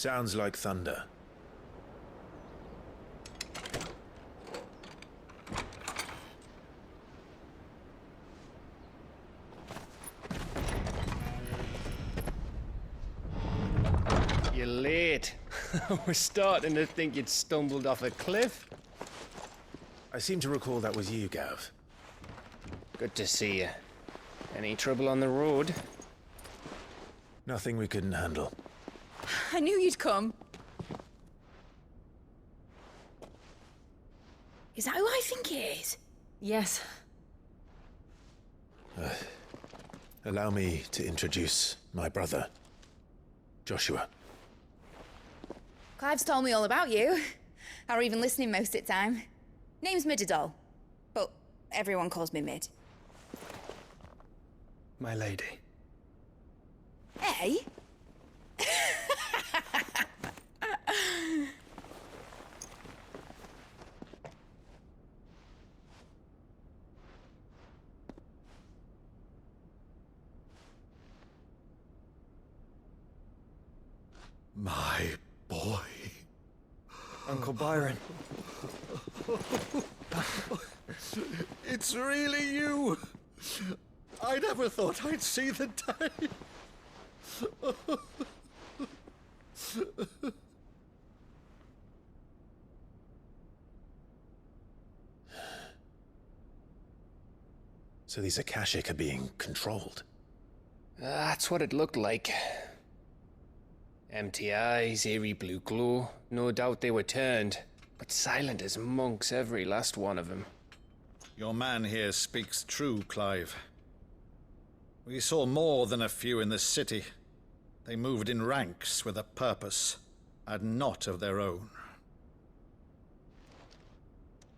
Sounds like thunder. You're late. We're starting to think you'd stumbled off a cliff. I seem to recall that was you, Gav. Good to see you. Any trouble on the road? Nothing we couldn't handle. I knew you'd come. Is that who I think it is? Yes. Allow me to introduce my brother, Joshua. Clive's told me all about you. Or even listening most of the time. Name's Midadol, but everyone calls me Mid. My lady. Hey? My boy. Uncle Byron. It's really you. I never thought I'd see the day. So these Akashic are being controlled. That's what it looked like. Empty eyes, eerie blue glow. No doubt they were turned, but silent as monks, every last one of them. Your man here speaks true, Clive. We saw more than a few in the city. They moved in ranks with a purpose, and not of their own.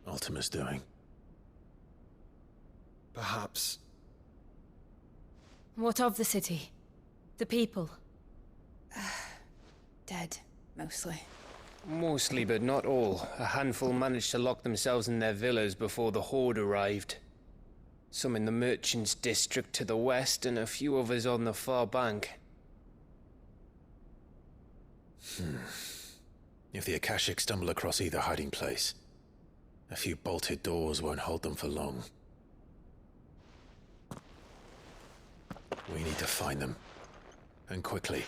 Ultima's doing. Perhaps. What of the city? The people? Dead, mostly. Mostly, but not all. A handful managed to lock themselves in their villas before the Horde arrived. Some in the merchants' district to the west, and a few others on the far bank. If the Akashic stumble across either hiding place, a few bolted doors won't hold them for long. We need to find them. And quickly.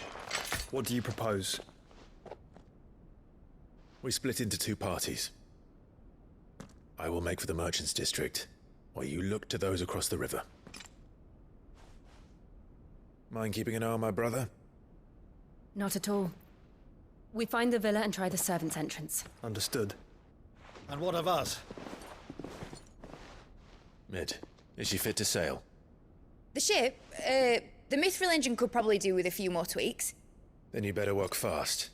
What do you propose? We split into two parties. I will make for the merchants' district, while you look to those across the river. Mind keeping an eye on my brother? Not at all. We find the villa and try the servants' entrance. Understood. And what of us? Mid, is she fit to sail? The ship, the Mithril engine could probably do with a few more tweaks. Then you better work fast.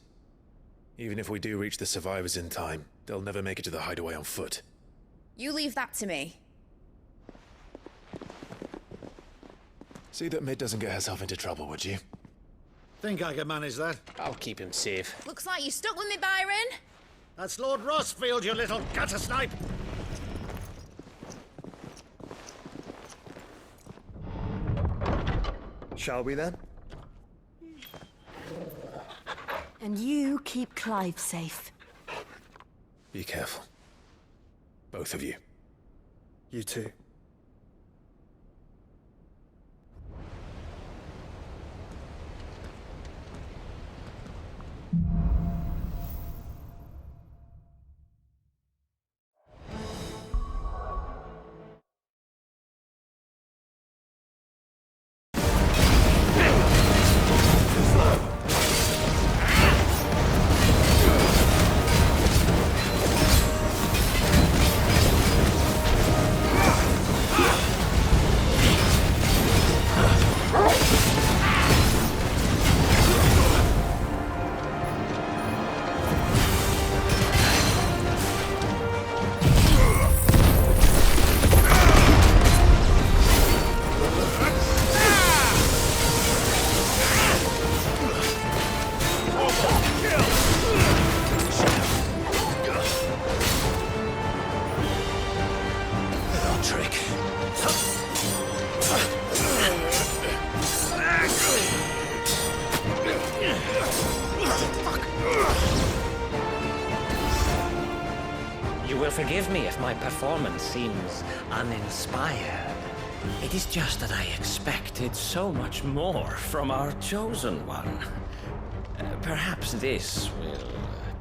Even if we do reach the survivors in time, they'll never make it to the hideaway on foot. You leave that to me. See that Mid doesn't get herself into trouble, would you? Think I can manage that? I'll keep him safe. Looks like you stuck with me, Byron. That's Lord Rossfield, you little gutter snipe! Shall we then? And you keep Clive safe. Be careful. Both of you. You too. will forgive me if my performance seems uninspired. It is just that I expected so much more from our chosen one. Perhaps this will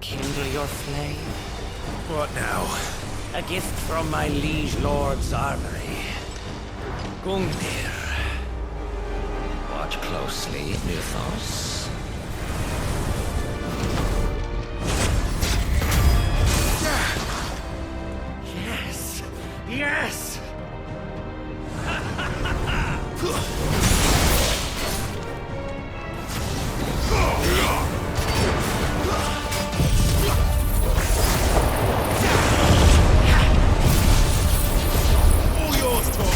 kindle your flame? What now? A gift from my liege lord's armory. Gungnir. Watch closely, Mythos. Yes! Yes! All yours, Tom!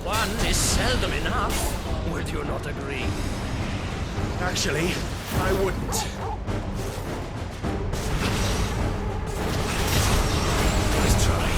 One is seldom enough. Would you not agree? Actually, I wouldn't. Let's try.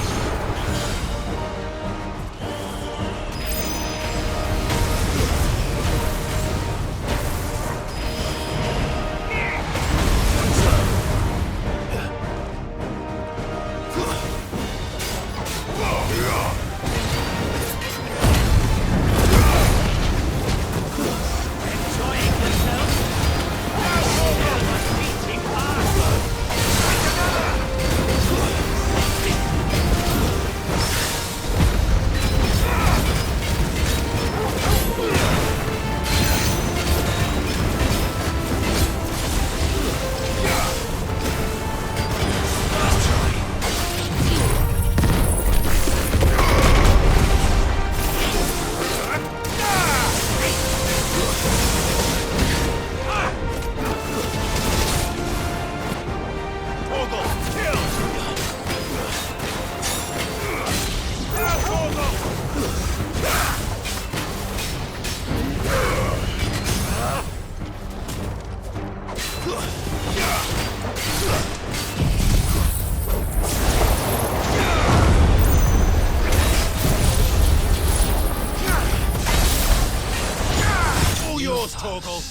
All yours, Torgal!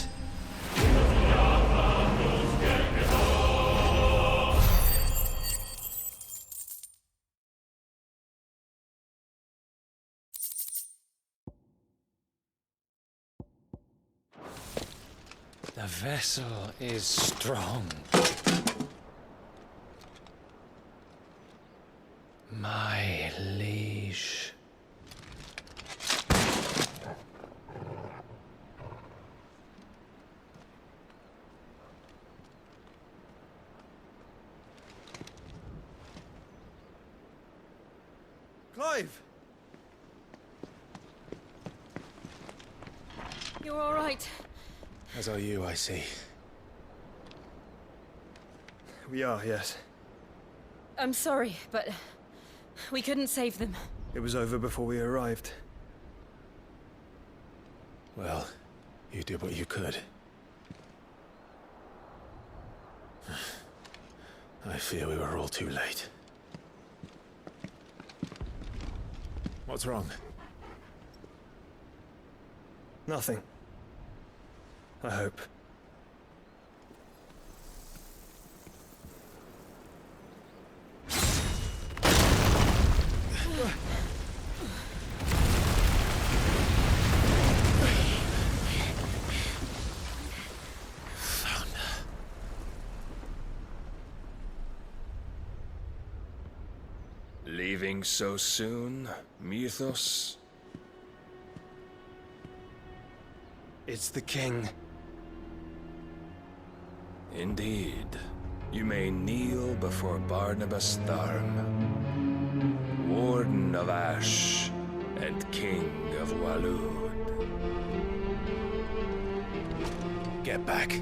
The vessel is strong. My liege. Clive! You're all right. As are you, I see. We are, yes. I'm sorry, but we couldn't save them. It was over before we arrived. Well, you did what you could. I fear we were all too late. What's wrong? Nothing. I hope. Leaving so soon, Mythos? It's the king. Indeed. You may kneel before Barnabas Tharm, Warden of Ash and King of Waloed. Get back.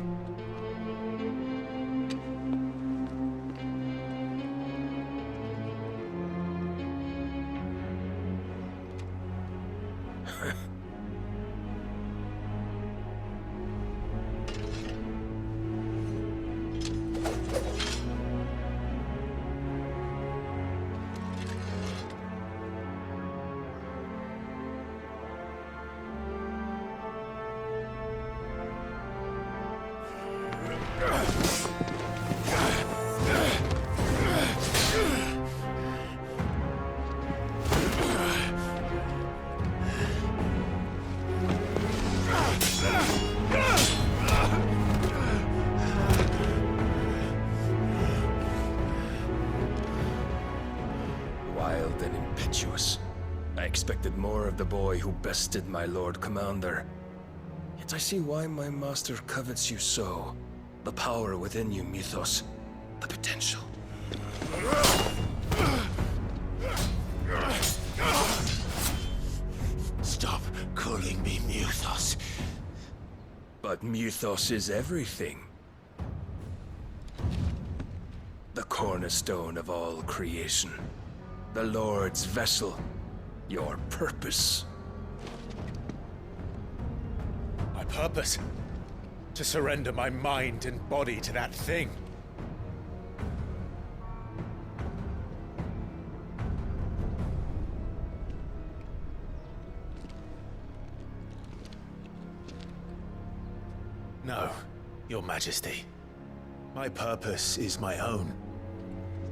Wild and impetuous. I expected more of the boy who bested my Lord Commander. Yet I see why my master covets you so. The power within you, Mythos. The potential. Stop calling me Mythos. But Mythos is everything. The cornerstone of all creation. The Lord's vessel. Your purpose. My purpose? To surrender my mind and body to that thing. No, Your Majesty. My purpose is my own.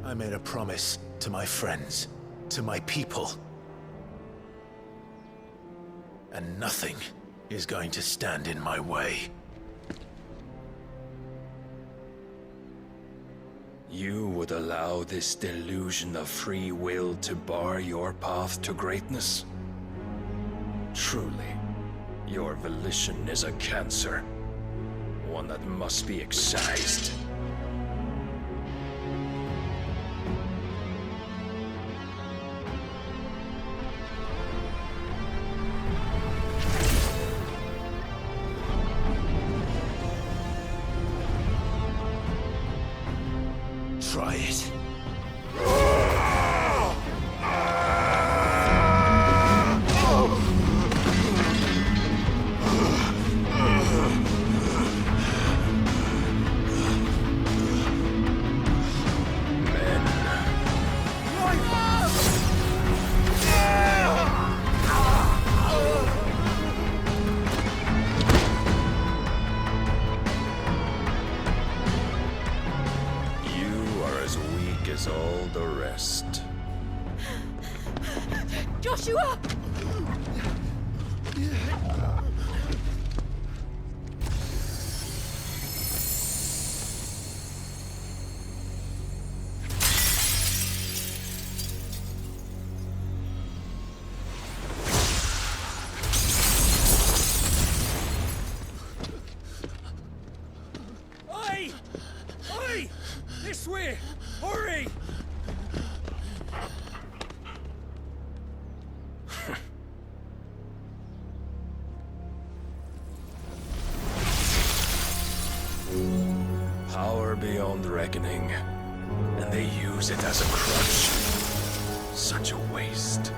I made a promise to my friends, to my people. And nothing is going to stand in my way. You would allow this delusion of free will to bar your path to greatness? Truly, your volition is a cancer. One that must be excised. Try it. As all the rest. Joshua! Oi! Oi! This way! Hurry! Power beyond reckoning, and they use it as a crutch. Such a waste.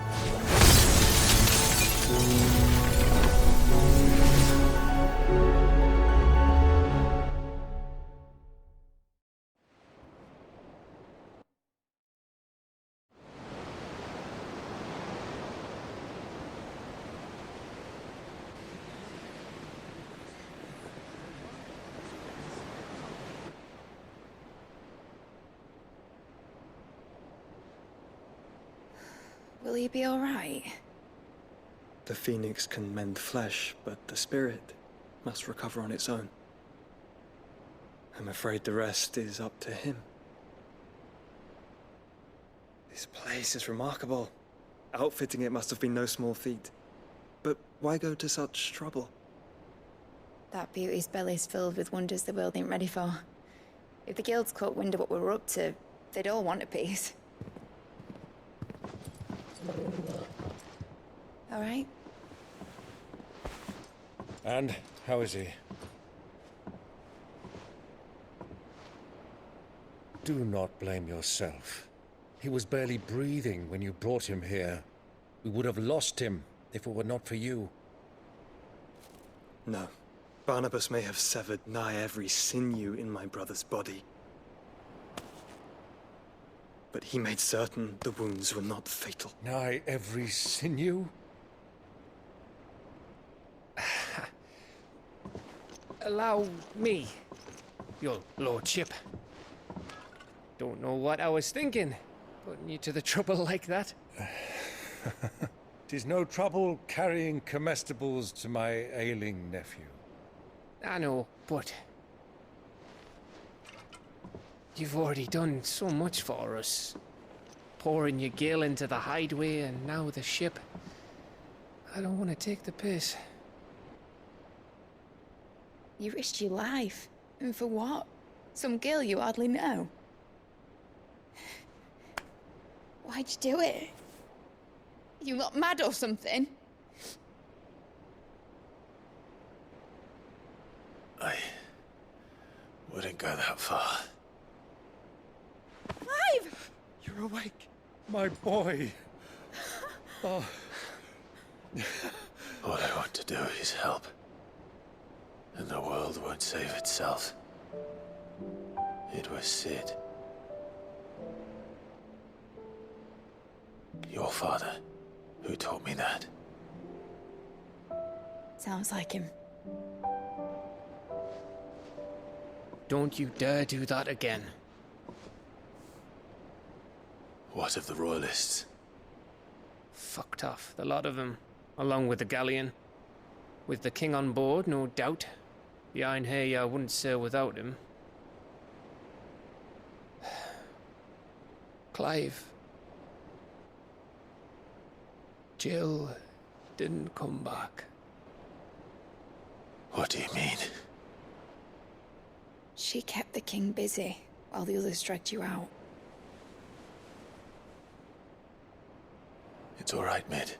Will he be all right? The Phoenix can mend flesh, but the spirit must recover on its own. I'm afraid the rest is up to him. This place is remarkable. Outfitting it must have been no small feat. But why go to such trouble? That beauty's belly's filled with wonders the world ain't ready for. If the guilds caught wind of what we're up to, they'd all want a piece. All right? And how is he? Do not blame yourself. He was barely breathing when you brought him here. We would have lost him if it were not for you. No. Barnabas may have severed nigh every sinew in my brother's body. But he made certain the wounds were not fatal. Nigh every sinew? Allow me, your lordship. Don't know what I was thinking, putting you to the trouble like that. 'Tis no trouble carrying comestibles to my ailing nephew. I know, but you've already done so much for us. Pouring your gil into the hideaway and now the ship. I don't want to take the piss. You risked your life. And for what? Some girl you hardly know. Why'd you do it? You not mad or something? I wouldn't go that far. Clive! You're awake, my boy. Oh. All I want to do is help. And the world won't save itself. It was Sid. Your father, who taught me that. Sounds like him. Don't you dare do that again. What of the Royalists? Fucked off, the lot of them, along with the galleon. With the king on board, no doubt. Behind here, I wouldn't sail without him. Clive. Jill didn't come back. What do you mean? She kept the king busy while the others dragged you out. It's all right, Mid.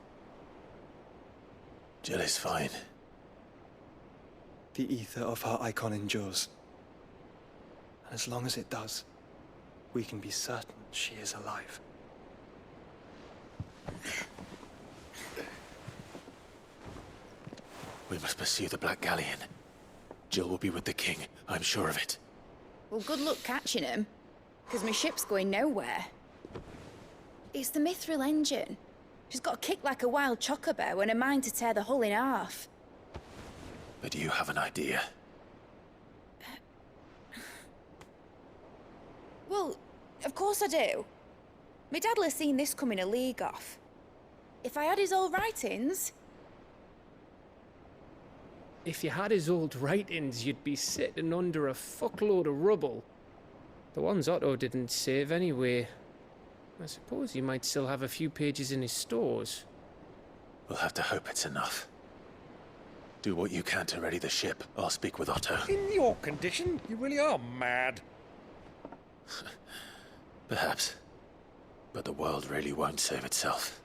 Jill is fine. The ether of her icon endures. And as long as it does, we can be certain she is alive. We must pursue the Black Galleon. Jill will be with the king, I'm sure of it. Well, good luck catching him, because my ship's going nowhere. It's the Mithril engine. She's got a kick like a wild chocobo and a mind to tear the hull in half. But you have an idea. Well, of course I do. My dad'll have seen this coming a league off. If I had his old writings... If you had his old writings, you'd be sitting under a fuckload of rubble. The ones Otto didn't save anyway. I suppose he might still have a few pages in his stores. We'll have to hope it's enough. Do what you can to ready the ship. I'll speak with Otto. In your condition, you really are mad. Perhaps. But the world really won't save itself.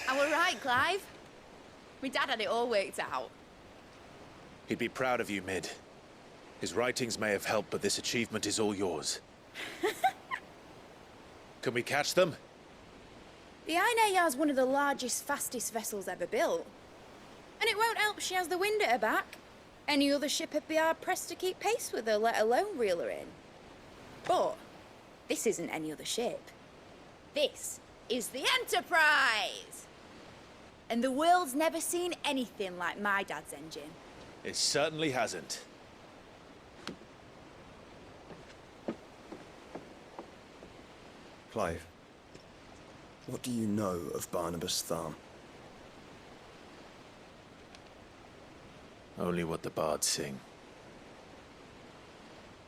I were right, Clive. My dad had it all worked out. He'd be proud of you, Mid. His writings may have helped, but this achievement is all yours. Can we catch them? The Ainayar's one of the largest, fastest vessels ever built. And it won't help she has the wind at her back. Any other ship would be hard-pressed to keep pace with her, let alone reel her in. But this isn't any other ship. This is the Enterprise! And the world's never seen anything like my dad's engine. It certainly hasn't. Clive, what do you know of Barnabas Tharm? Only what the bards sing.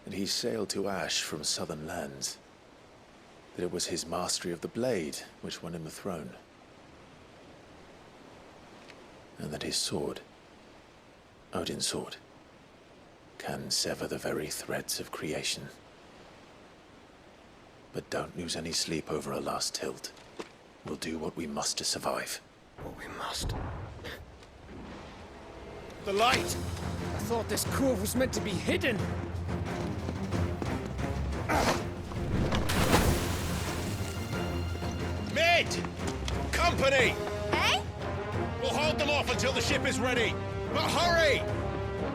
That he sailed to Ash from southern lands. That it was his mastery of the blade which won him the throne. And that his sword, Odin's sword, can sever the very threads of creation. But don't lose any sleep over a last tilt. We'll do what we must to survive. What we must. The light! I thought this cove was meant to be hidden. Mid! Company! Eh? We'll hold them off until the ship is ready. But hurry!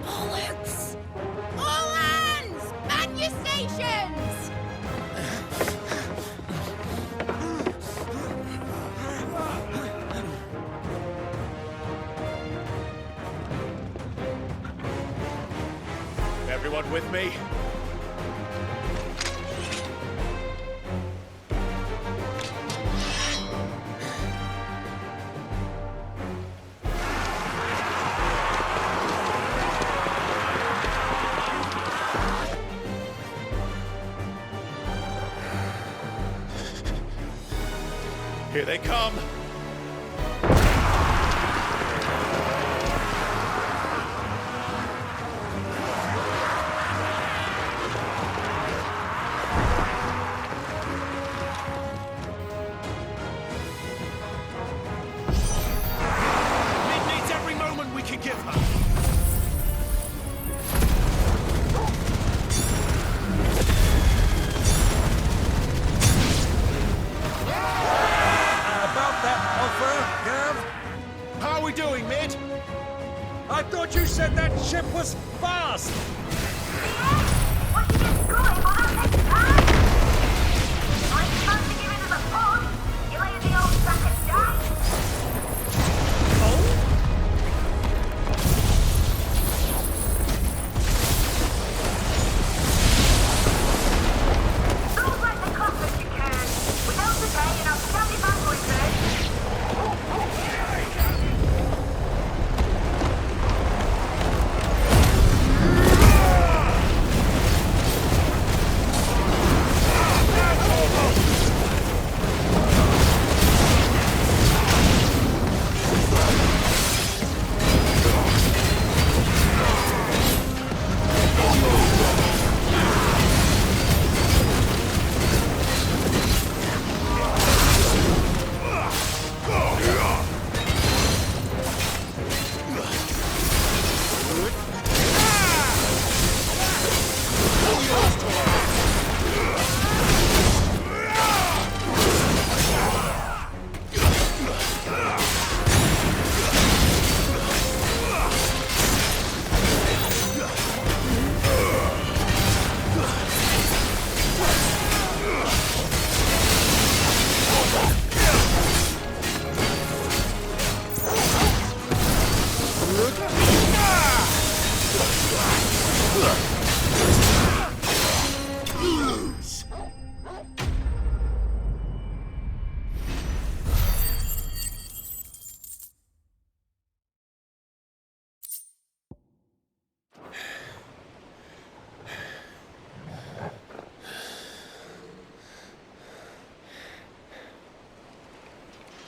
Bollocks! All hands! Man your stations! Everyone with me? Here they come! Mid needs every moment we can give her! About that offer, Gav? How are we doing, Mid? I thought you said that ship was fast! What you get going for that next time? You ain't supposed to give in to the force. You lay in the old sack and die. Feels like the clockwork you can. Without the day and I'll stab you back with it.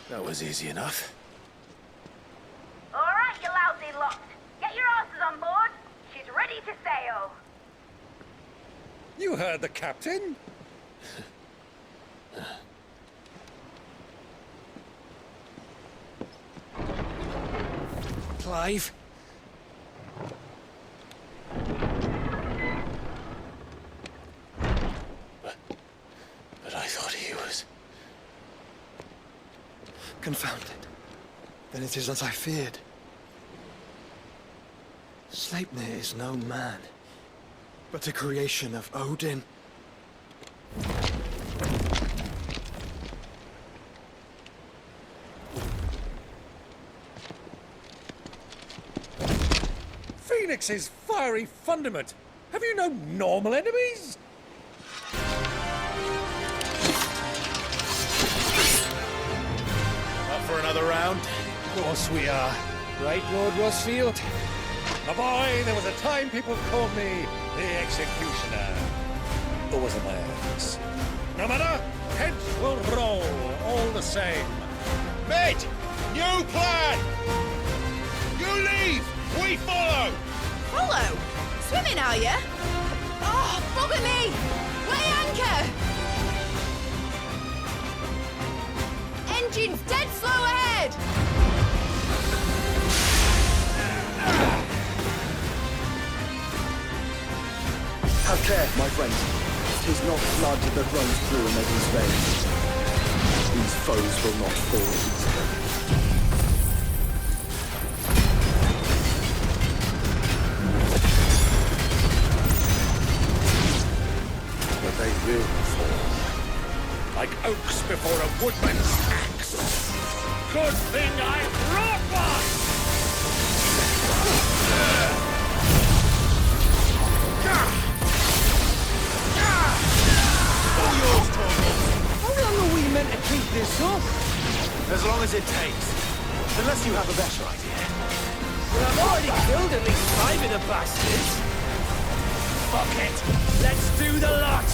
That was easy enough. All right, you lousy lot. Get your asses on board. She's ready to sail. You heard the captain? Clive? Confounded. Then it is as I feared. Sleipnir is no man, but a creation of Odin. Phoenix's fiery fundament! Have you no normal enemies? Up for another round? Of course we are. Right, Lord Rosfield? My boy, there was a time people called me the Executioner. Or was it my ex? No matter, heads will roll, all the same. Mate! New plan! You leave! We follow! Follow? Swimming, are you? Oh, bugger me! Weigh anchor! Engine's dead slow ahead! Have care, my friends. 'Tis not blood that runs through a maiden's veins. These foes will not fall easily. But they will fall. Like oaks before a woodman's axe. Good thing I brought one! How long are we meant to keep this up? As long as it takes. Unless you have a better idea. Well, I've already killed at least 5 of the bastards. Fuck it. Let's do the lot.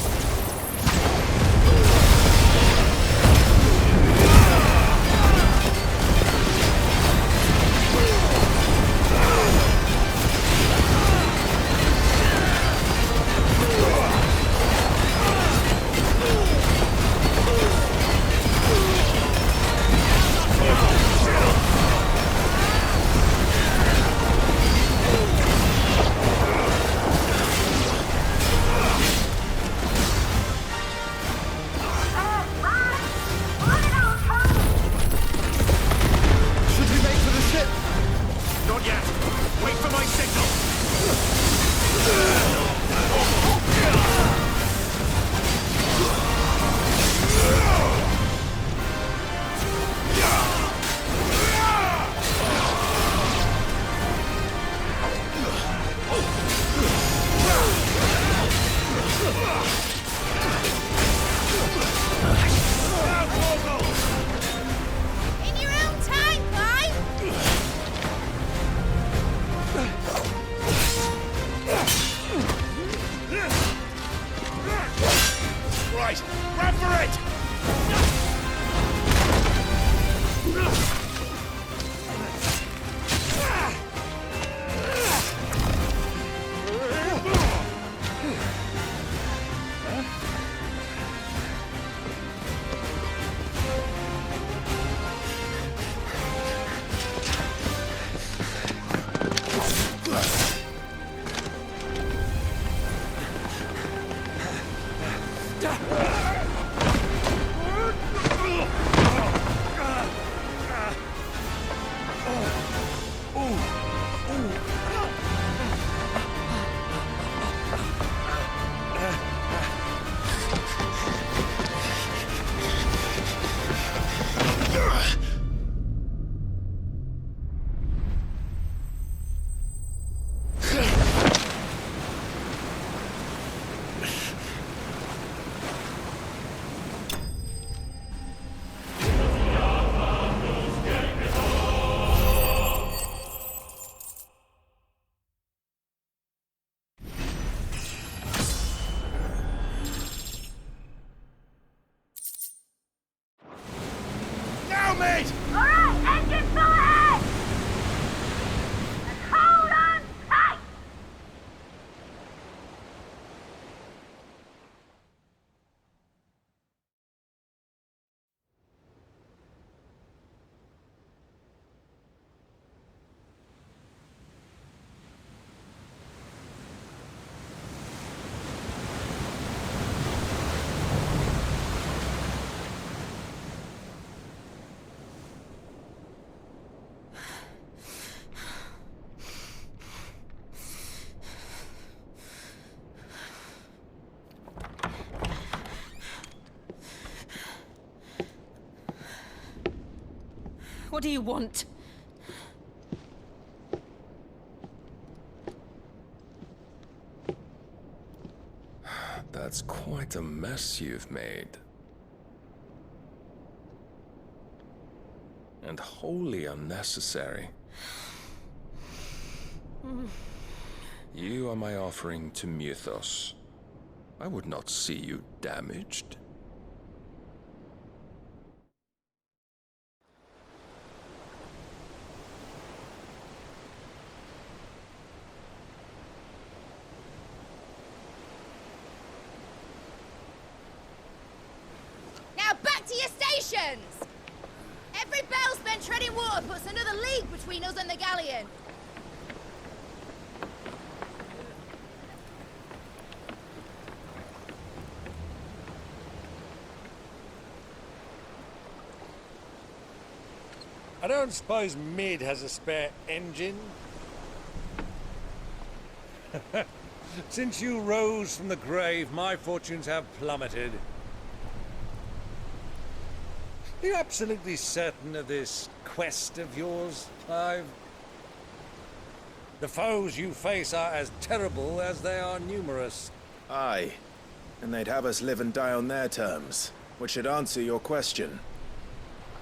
What do you want? That's quite a mess you've made. And wholly unnecessary. You are my offering to Mythos. I would not see you damaged. Now back to your stations! Every bell spent treading water puts another league between us and the galleon. I don't suppose Mid has a spare engine? Since you rose from the grave, my fortunes have plummeted. Are you absolutely certain of this quest of yours, Clive? The foes you face are as terrible as they are numerous. Aye. And they'd have us live and die on their terms, which should answer your question.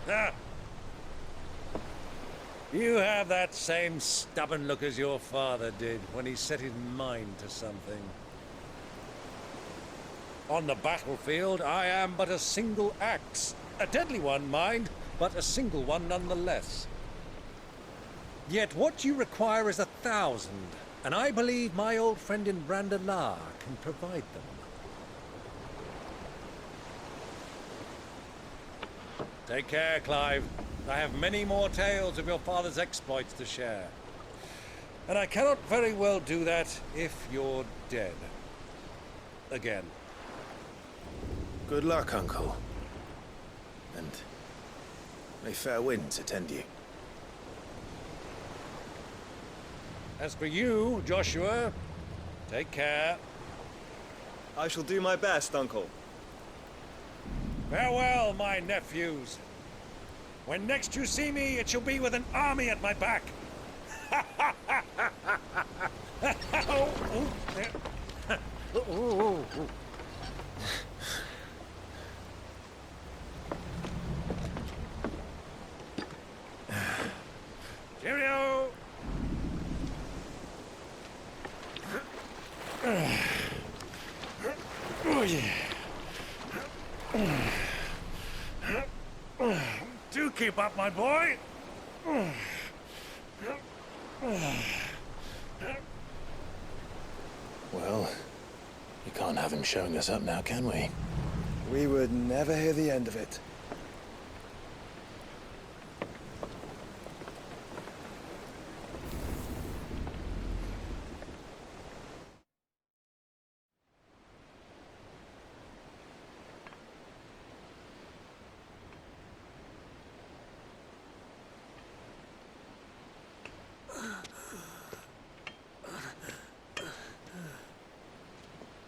Ah! You have that same stubborn look as your father did when he set his mind to something. On the battlefield, I am but a single axe. A deadly one, mind, but a single one nonetheless. Yet what you require is 1,000, and I believe my old friend in Brandalar can provide them. Take care, Clive. I have many more tales of your father's exploits to share. And I cannot very well do that if you're dead. Again. Good luck, Uncle. And may fair winds attend you. As for you, Joshua, take care. I shall do my best, Uncle. Farewell, my nephews. When next you see me, it shall be with an army at my back. Cheerio! Oh, yeah. Do keep up, my boy. Well, you can't have him showing us up now, can we? We would never hear the end of it.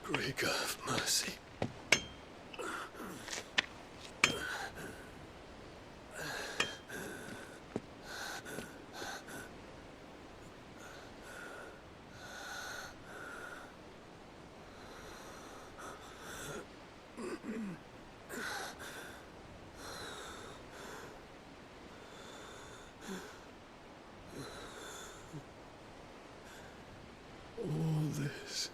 Great God of mercy. All this.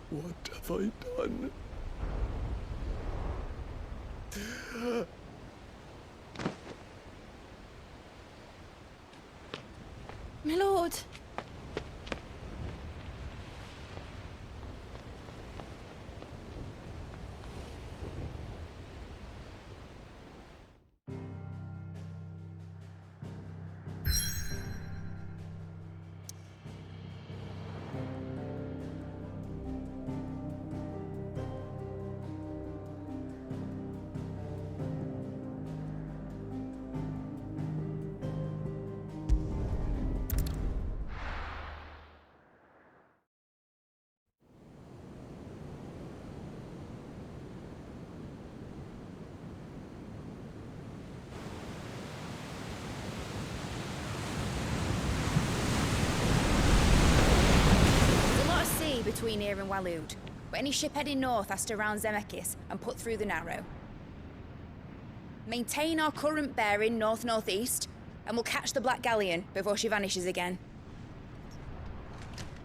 What have I done? My lord! here in Waloed, but any ship heading north has to round Zemeckis and put through the Narrow. Maintain our current bearing north-northeast, and we'll catch the Black Galleon before she vanishes again.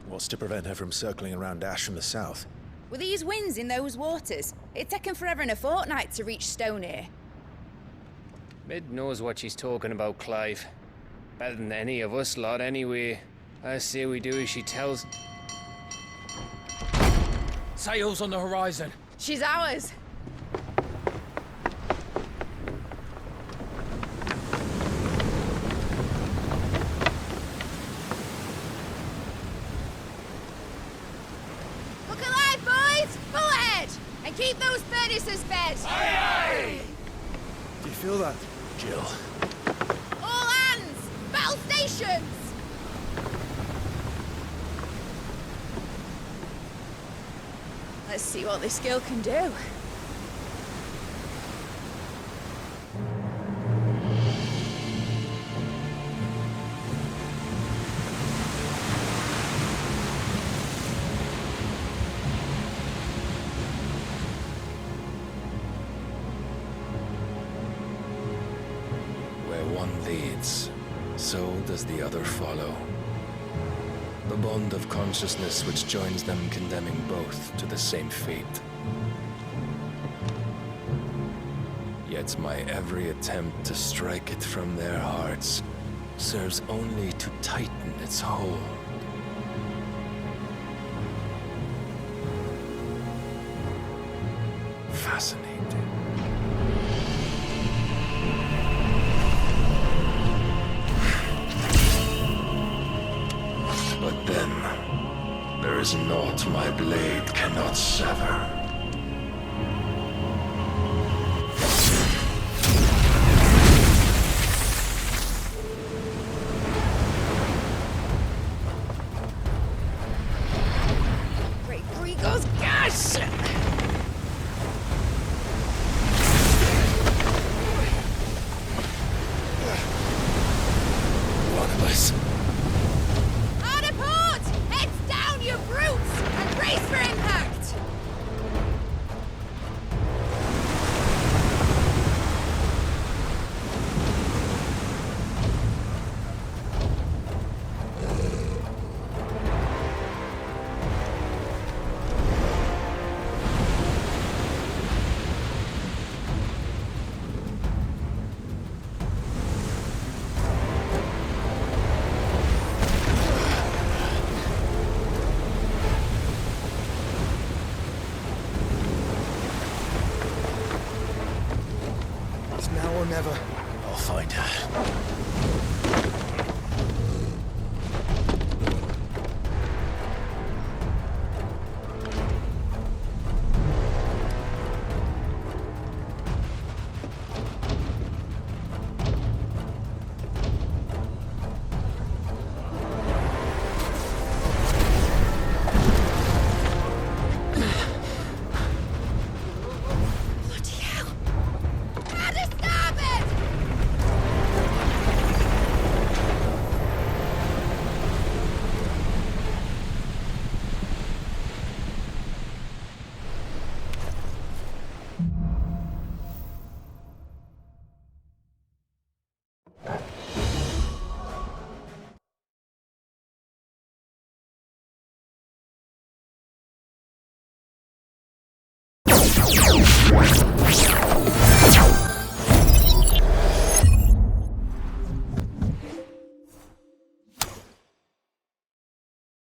What's to prevent her from circling around Ash from the south? With these winds in those waters, it'd taken forever and a fortnight to reach Stonehere. Mid knows what she's talking about, Clive. Better than any of us lot, anyway. I say we do as she tells. Sails on the horizon. She's ours. Look alive, boys! Full ahead! And keep those furnaces fed! Aye, Do you feel that? Jill. All hands! Battle stations! Let's see what this girl can do. Where one leads, so does the other follow. The bond of consciousness which joins them condemning both to the same fate. Yet my every attempt to strike it from their hearts serves only to tighten its hold. Fascinating. But then, there is naught my blade cannot sever. Great Grigos, gosh! One of us. Hard a port! Heads down, you brutes! And brace for impact! It's now or never. I'll find her. Bloody hell! How to stop it!